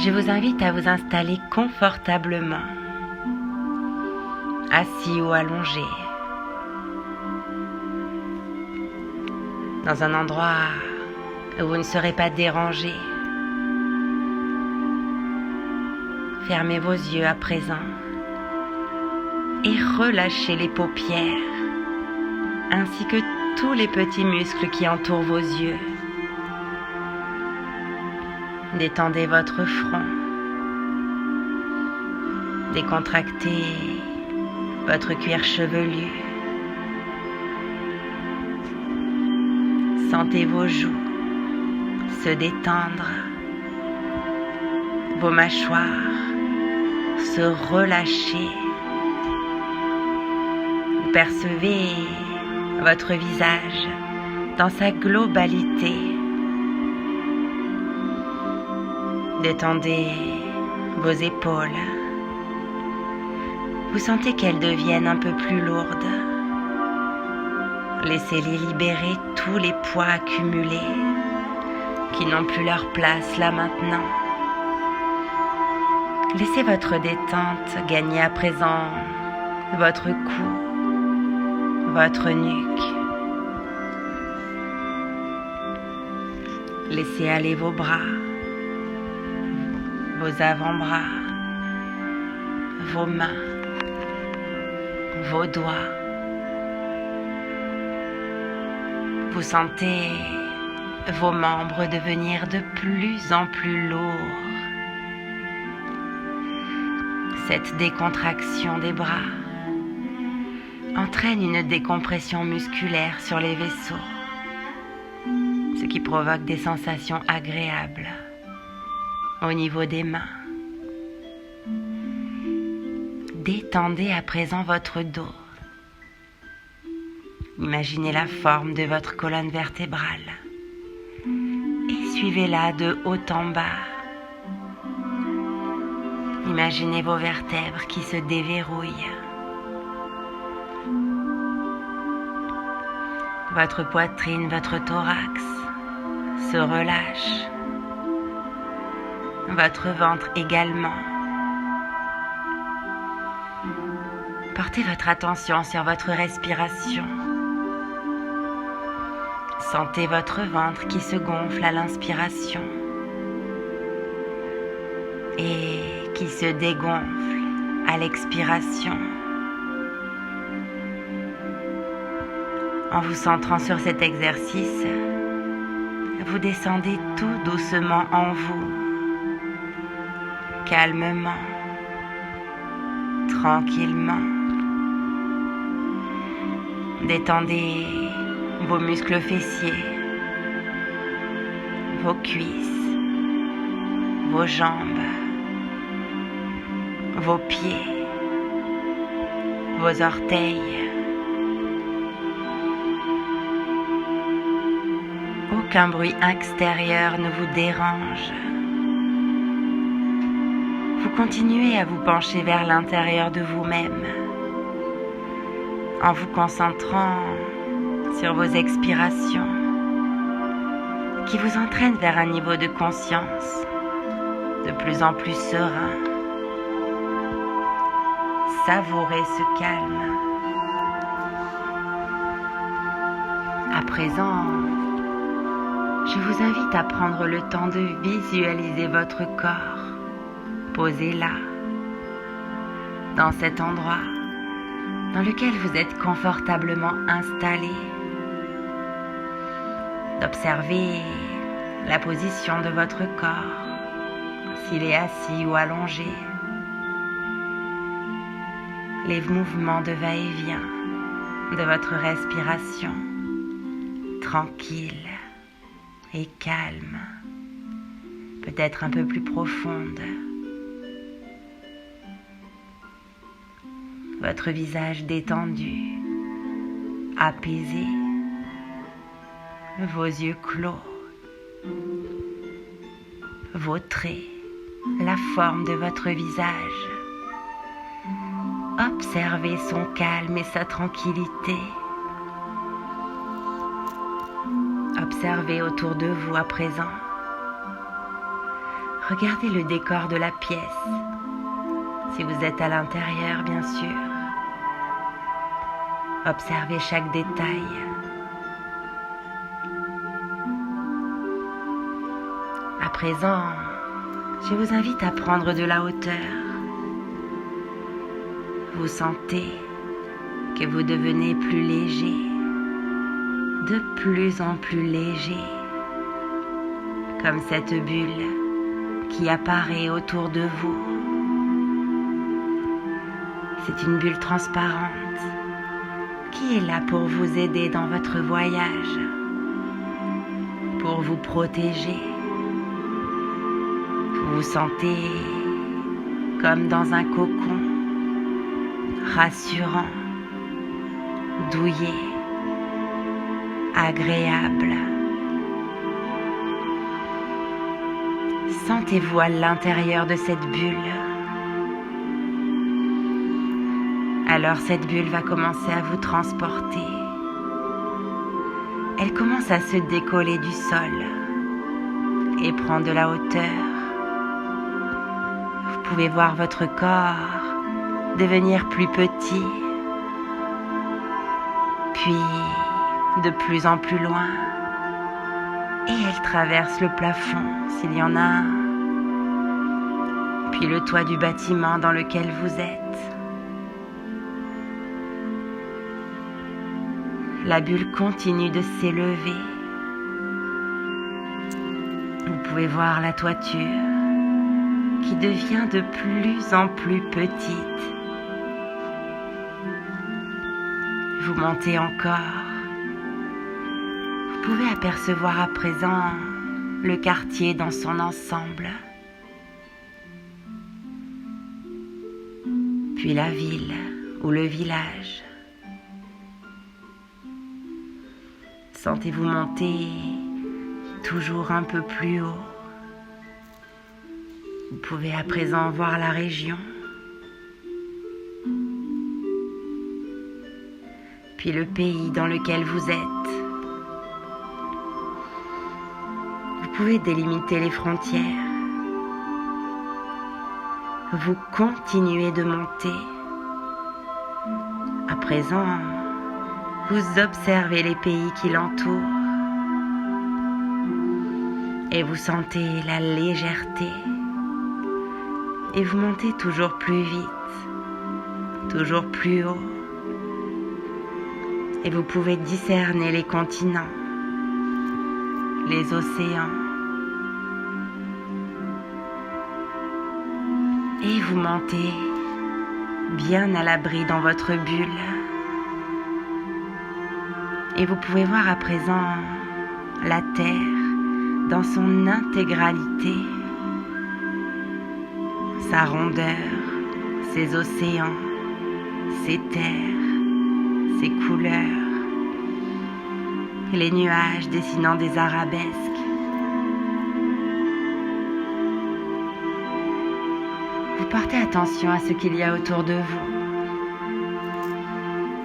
Je vous invite à vous installer confortablement, assis ou allongé, dans un endroit où vous ne serez pas dérangé. Fermez vos yeux à présent et relâchez les paupières, ainsi que tous les petits muscles qui entourent vos yeux. Détendez votre front, décontractez votre cuir chevelu. Sentez vos joues se détendre, vos mâchoires se relâcher. Vous percevez votre visage dans sa globalité. Détendez vos épaules. Vous sentez qu'elles deviennent un peu plus lourdes. Laissez-les libérer tous les poids accumulés qui n'ont plus leur place là maintenant. Laissez votre détente gagner à présent votre cou, votre nuque. Laissez aller vos bras, vos avant-bras, vos mains, vos doigts. Vous sentez vos membres devenir de plus en plus lourds. Cette décontraction des bras entraîne une décompression musculaire sur les vaisseaux, ce qui provoque des sensations agréables au niveau des mains. Détendez à présent votre dos. Imaginez la forme de votre colonne vertébrale et suivez-la de haut en bas. Imaginez vos vertèbres qui se déverrouillent. Votre poitrine, votre thorax se relâche. Votre ventre également. Portez votre attention sur votre respiration. Sentez votre ventre qui se gonfle à l'inspiration et qui se dégonfle à l'expiration. En vous centrant sur cet exercice, vous descendez tout doucement en vous, calmement, tranquillement. Détendez vos muscles fessiers, vos cuisses, vos jambes, vos pieds, vos orteils. Aucun bruit extérieur ne vous dérange. Vous continuez à vous pencher vers l'intérieur de vous-même en vous concentrant sur vos expirations qui vous entraînent vers un niveau de conscience de plus en plus serein. Savourez ce calme. À présent, je vous invite à prendre le temps de visualiser votre corps posé là, dans cet endroit dans lequel vous êtes confortablement installé. D'observer la position de votre corps, s'il est assis ou allongé, les mouvements de va-et-vient de votre respiration, tranquille et calme, peut-être un peu plus profonde. Votre visage détendu, apaisé, vos yeux clos, vos traits, la forme de votre visage. Observez son calme et sa tranquillité. Observez autour de vous à présent. Regardez le décor de la pièce, si vous êtes à l'intérieur bien sûr. Observez chaque détail. À présent, je vous invite à prendre de la hauteur. Vous sentez que vous devenez plus léger, de plus en plus léger, comme cette bulle qui apparaît autour de vous. C'est une bulle transparente qui est là pour vous aider dans votre voyage, pour vous protéger. Vous vous sentez comme dans un cocon, rassurant, douillet, agréable. Sentez-vous à l'intérieur de cette bulle. Alors cette bulle va commencer à vous transporter. Elle commence à se décoller du sol et prend de la hauteur. Vous pouvez voir votre corps devenir plus petit, puis de plus en plus loin. Et elle traverse le plafond, s'il y en a un, puis le toit du bâtiment dans lequel vous êtes. La bulle continue de s'élever. Vous pouvez voir la toiture qui devient de plus en plus petite. Vous montez encore. Vous pouvez apercevoir à présent le quartier dans son ensemble, puis la ville ou le village. Sentez-vous monter toujours un peu plus haut. Vous pouvez à présent voir la région, puis le pays dans lequel vous êtes. Vous pouvez délimiter les frontières. Vous continuez de monter. À présent, vous observez les pays qui l'entourent et vous sentez la légèreté. Et vous montez toujours plus vite, toujours plus haut. Et vous pouvez discerner les continents, les océans. Et vous montez bien à l'abri dans votre bulle. Et vous pouvez voir à présent la Terre dans son intégralité, sa rondeur, ses océans, ses terres, ses couleurs, les nuages dessinant des arabesques. Vous portez attention à ce qu'il y a autour de vous.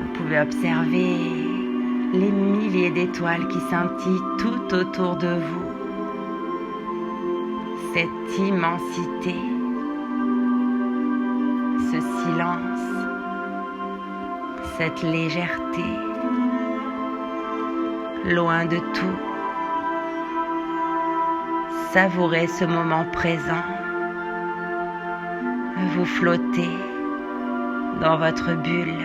Vous pouvez observer les milliers d'étoiles qui scintillent tout autour de vous. Cette immensité, ce silence, cette légèreté, loin de tout. Savourez ce moment présent. Vous flottez dans votre bulle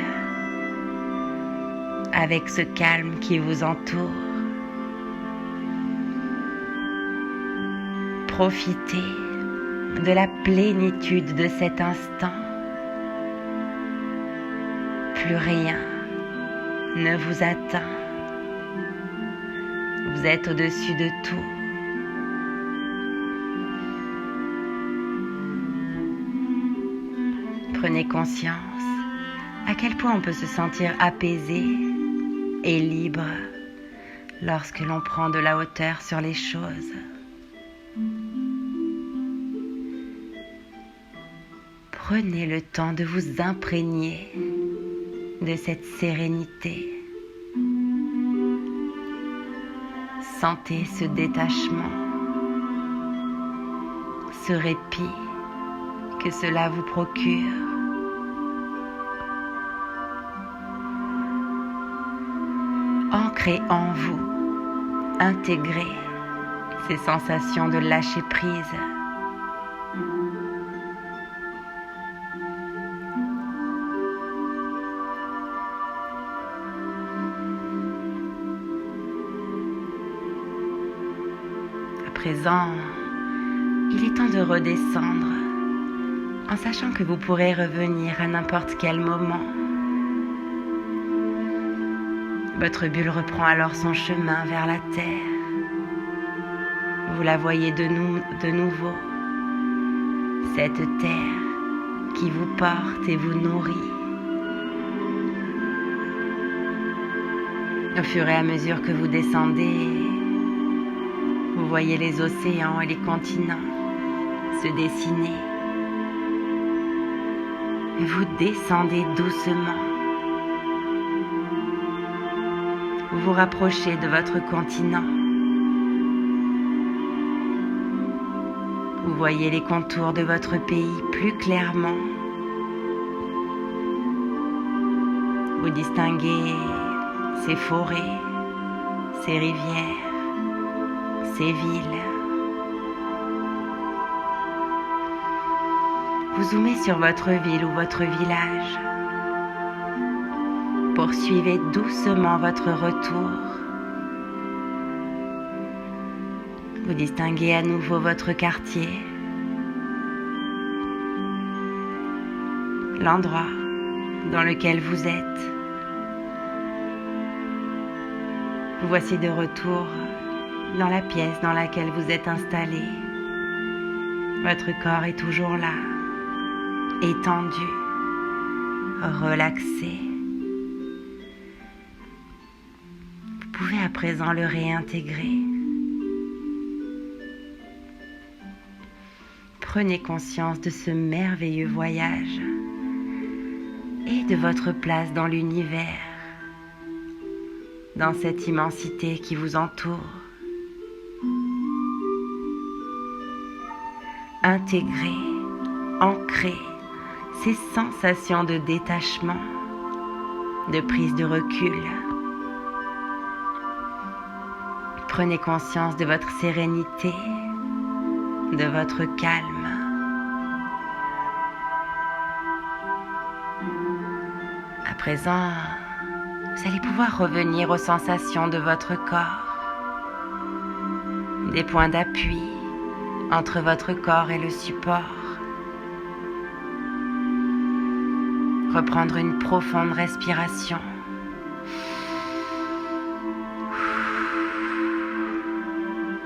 avec ce calme qui vous entoure. Profitez de la plénitude de cet instant. Plus rien ne vous atteint. Vous êtes au-dessus de tout. Prenez conscience à quel point on peut se sentir apaisé et libre lorsque l'on prend de la hauteur sur les choses. Prenez le temps de vous imprégner de cette sérénité. Sentez ce détachement. ce répit que cela vous procure. Ancrez en vous, intégrez ces sensations de lâcher prise. À présent, il est temps de redescendre, en sachant que vous pourrez revenir à n'importe quel moment. Votre bulle reprend alors son chemin vers la terre. Vous la voyez de nouveau, cette terre qui vous porte et vous nourrit. Au fur et à mesure que vous descendez, vous voyez les océans et les continents se dessiner. Vous descendez doucement. Vous vous rapprochez de votre continent. Vous voyez les contours de votre pays plus clairement. Vous distinguez ses forêts, ses rivières, ses villes. Vous zoomez sur votre ville ou votre village. Poursuivez doucement votre retour. Vous distinguez à nouveau votre quartier, l'endroit dans lequel vous êtes. Vous voici de retour dans la pièce dans laquelle vous êtes installé. Votre corps est toujours là, étendu, relaxé. Vous pouvez à présent le réintégrer. Prenez conscience de ce merveilleux voyage et de votre place dans l'univers, dans cette immensité qui vous entoure. Intégrez, ancrez ces sensations de détachement, de prise de recul. Prenez conscience de votre sérénité, de votre calme. À présent, vous allez pouvoir revenir aux sensations de votre corps, des points d'appui entre votre corps et le support. Reprendre une profonde respiration.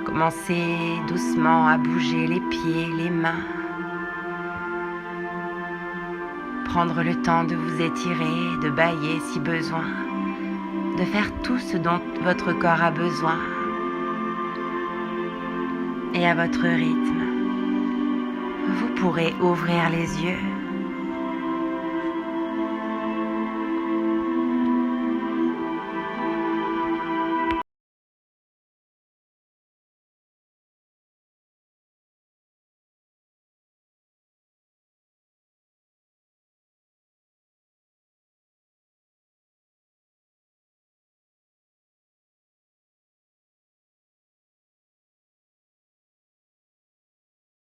Commencez doucement à bouger les pieds, les mains. Prendre le temps de vous étirer, de bâiller si besoin, de faire tout ce dont votre corps a besoin. Et à votre rythme, vous pourrez ouvrir les yeux.